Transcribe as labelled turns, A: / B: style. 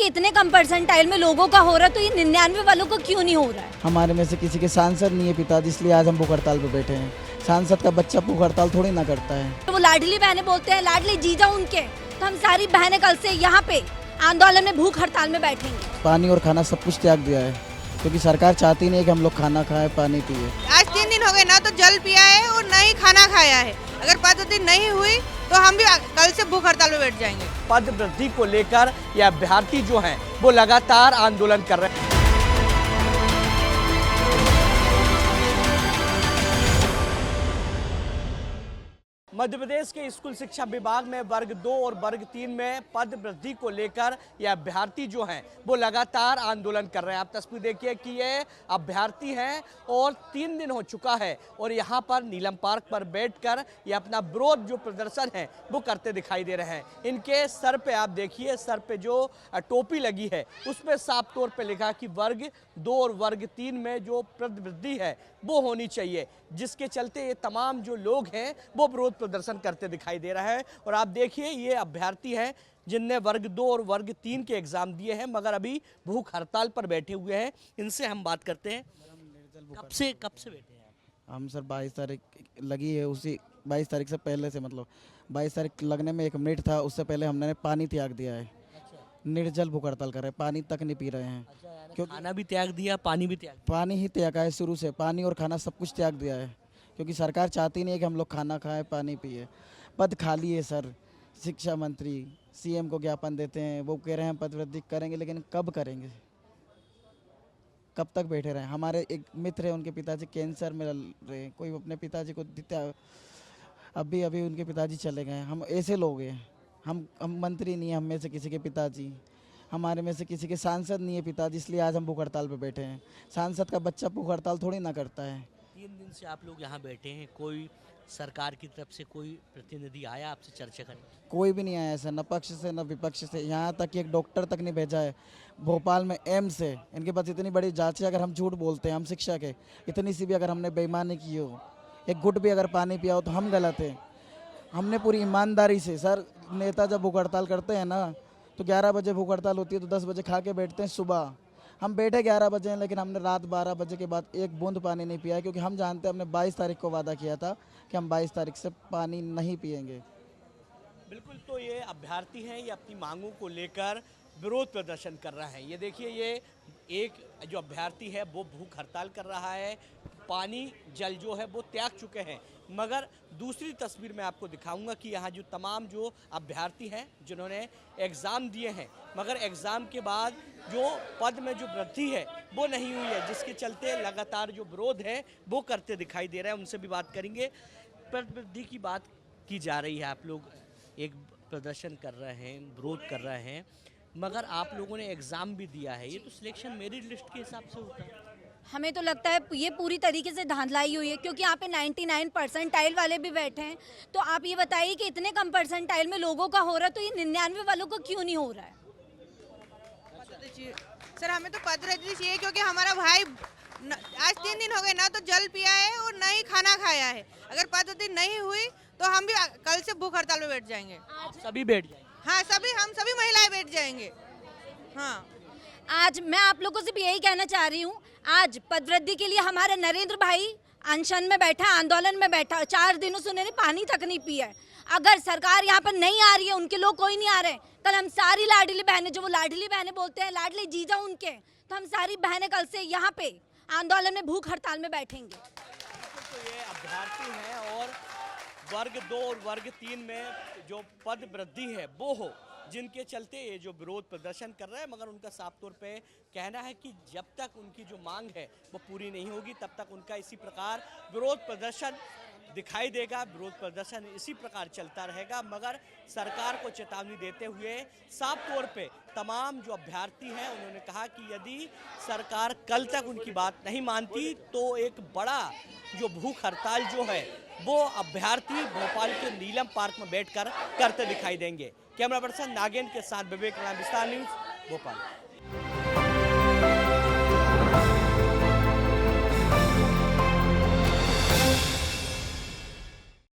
A: इतने कम परसेंटाइल में लोगों का हो रहा है तो ये 99 वालों को क्यों नहीं हो रहा है?
B: हमारे में से किसी के सांसद नहीं है पिताजी, इसलिए आज हम भूख हड़ताल पे बैठे हैं। सांसद का बच्चा भूख हड़ताल थोड़ी ना करता है।
A: तो वो लाडली बहनें बोलते हैं, लाडली जीजा उनके, तो हम सारी बहनें कल से यहाँ पे आंदोलन में भूख हड़ताल में बैठेंगे।
B: पानी और खाना सब कुछ त्याग दिया है, क्योंकि सरकार चाहती नहीं है कि हम लोग खाना खाएं, पानी पिए।
C: आज 3 दिन हो गए, ना तो जल पिया है और ना ही खाना खाया है। अगर 5 दिन नहीं हुई तो हम भी कल से भूख हड़ताल में बैठ जाएंगे।
D: पद वृद्धि को लेकर ये अभ्यर्थी जो हैं वो लगातार आंदोलन कर रहे हैं। मध्य प्रदेश के स्कूल शिक्षा विभाग में वर्ग 2 और वर्ग 3 में पद वृद्धि को लेकर ये अभ्यर्थी जो हैं वो लगातार आंदोलन कर रहे हैं। आप तस्वीर देखिए कि ये अभ्यर्थी हैं और 3 दिन हो चुका है और यहाँ पर नीलम पार्क पर बैठकर ये अपना विरोध जो प्रदर्शन है वो करते दिखाई दे रहे हैं। इनके सर पे आप देखिए, सर पे जो टोपी लगी है उस पर साफ तौर पे लिखा कि वर्ग 2 और वर्ग 3 में जो पद वृद्धि है वो होनी चाहिए, जिसके चलते ये तमाम जो लोग हैं वो विरोध प्रदर्शन करते दिखाई दे रहा है। और आप देखिए ये अभ्यर्थी हैं जिनने वर्ग 2 और वर्ग 3 के एग्जाम दिए हैं मगर अभी भूख हड़ताल पर बैठे हुए हैं। इनसे हम बात करते हैं। कब से बैठे हैं आप?
B: हम सर 22 तारीख लगी है, उसी 22 तारीख से पहले से, मतलब 22 तारीख लगने में 1 मिनट था, उससे पहले हमने पानी त्याग दिया है। निर्जल भूख हड़ताल कर रहे हैं, पानी तक नहीं पी रहे हैं।
D: क्योंकि खाना भी त्याग दिया, पानी भी त्याग
B: पानी ही त्यागा है शुरू से, पानी और खाना सब कुछ त्याग दिया है, क्योंकि सरकार चाहती नहीं है कि हम लोग खाना खाएं, पानी पिए। पद खाली है सर, शिक्षा मंत्री सीएम को ज्ञापन देते हैं, वो कह रहे हैं पद वृद्धि करेंगे, लेकिन कब करेंगे? कब तक बैठे रहे? हमारे एक मित्र है, उनके पिताजी कैंसर में रहे हैं, कोई अपने पिताजी को अभी उनके पिताजी चले गए। हम ऐसे लोग हैं, हम मंत्री नहीं है हम में से किसी के पिताजी, हमारे में से किसी के सांसद नहीं है पिताजी, इसलिए आज हम भूख हड़ताल पे बैठे हैं। सांसद का बच्चा भूख हड़ताल थोड़ी ना करता है।
D: 3 दिन से आप लोग यहाँ बैठे हैं, कोई सरकार की तरफ से कोई प्रतिनिधि आया आपसे चर्चा करने?
B: कोई भी नहीं आया है सर, न पक्ष से न विपक्ष से। यहाँ तक कि एक डॉक्टर तक नहीं भेजा है। भोपाल में एम्स है, इनके पास इतनी बड़ी जांच है, अगर हम झूठ बोलते हैं, हम शिक्षक है, इतनी सी भी अगर हमने बेईमानी की हो, एक घुट भी अगर पानी पिया हो तो हम गलत हैं। हमने पूरी ईमानदारी से, सर नेता जब भूख हड़ताल करते हैं ना तो 11 बजे भूख हड़ताल होती है तो 10 बजे खा के बैठते हैं सुबह। हम बैठे 11 बजे हैं, लेकिन हमने रात 12 बजे के बाद एक बूंद पानी नहीं पिया है, क्योंकि हम जानते हैं हमने 22 तारीख को वादा किया था कि हम 22 तारीख से पानी नहीं पिएंगे।
D: बिल्कुल, तो ये अभ्यर्थी हैं, ये अपनी मांगों को लेकर विरोध प्रदर्शन कर रहे हैं। ये देखिए, ये एक जो अभ्यर्थी है वो भूख हड़ताल कर रहा है, पानी जल जो है वो त्याग चुके हैं। मगर दूसरी तस्वीर मैं आपको दिखाऊंगा कि यहाँ जो तमाम जो अभ्यर्थी हैं जिन्होंने एग्ज़ाम दिए हैं मगर एग्ज़ाम के बाद जो पद में जो वृद्धि है वो नहीं हुई है, जिसके चलते लगातार जो विरोध है वो करते दिखाई दे रहे हैं। उनसे भी बात करेंगे। पद वृद्धि की बात की जा रही है, आप लोग एक प्रदर्शन कर रहे हैं, विरोध कर रहे हैं, मगर आप लोगों ने एग्ज़ाम भी दिया है, ये तो सिलेक्शन मेरिट लिस्ट के हिसाब से होता है।
A: हमें तो लगता है ये पूरी तरीके से धांधलाई हुई है, क्योंकि यहाँ पे 99 परसेंटाइल वाले भी बैठे हैं। तो आप ये बताइए कि इतने कम परसेंटाइल में लोगों का हो रहा है तो ये 99 वालों को क्यों नहीं हो रहा है?
C: सर हमें तो पद वृद्धि चाहिए, क्योंकि हमारा भाई आज 3 दिन हो गए, ना तो जल पिया है और ना ही खाना खाया है। अगर 5 दिन नहीं हुई तो हम भी कल से भूख हड़ताल में बैठ जाएंगे।
D: सभी बैठ जाएंगे?
C: हाँ, हम सभी महिलाएं बैठ जाएंगे। हाँ,
A: आज मैं आप लोगों से भी यही कहना चाह रही हूँ, आज पद वृद्धि के लिए हमारे नरेंद्र भाई अनशन में बैठा, आंदोलन में बैठा, 4 दिनों से उन्होंने पानी तक नहीं पिया है। अगर सरकार यहाँ पर नहीं आ रही है, उनके लोग कोई नहीं आ रहे, कल हम सारी लाडली बहनें, जो वो लाडली बहनें बोलते हैं, लाडली जीजा उनके, तो हम सारी बहनें कल से यहाँ पे आंदोलन में भूख हड़ताल में बैठेंगे।
D: तो ये अभ्यर्थी हैं और वर्ग 2 और वर्ग 3 में जो पद वृद्धि है वो हो, जिनके चलते ये जो विरोध प्रदर्शन कर रहे हैं। मगर उनका साफ तौर पे कहना है कि जब तक उनकी जो मांग है वो पूरी नहीं होगी तब तक उनका इसी प्रकार विरोध प्रदर्शन दिखाई देगा, विरोध प्रदर्शन इसी प्रकार चलता रहेगा। मगर सरकार को चेतावनी देते हुए साफ तौर पे तमाम जो अभ्यर्थी हैं उन्होंने कहा कि यदि सरकार कल तक उनकी बात नहीं मानती तो एक बड़ा जो भूख हड़ताल जो है वो अभ्यर्थी भोपाल के नीलम पार्क में बैठकर करते दिखाई देंगे। कैमरा पर्सन नागेंद्र के साथ विवेक राम, विस्तार न्यूज़, भोपाल।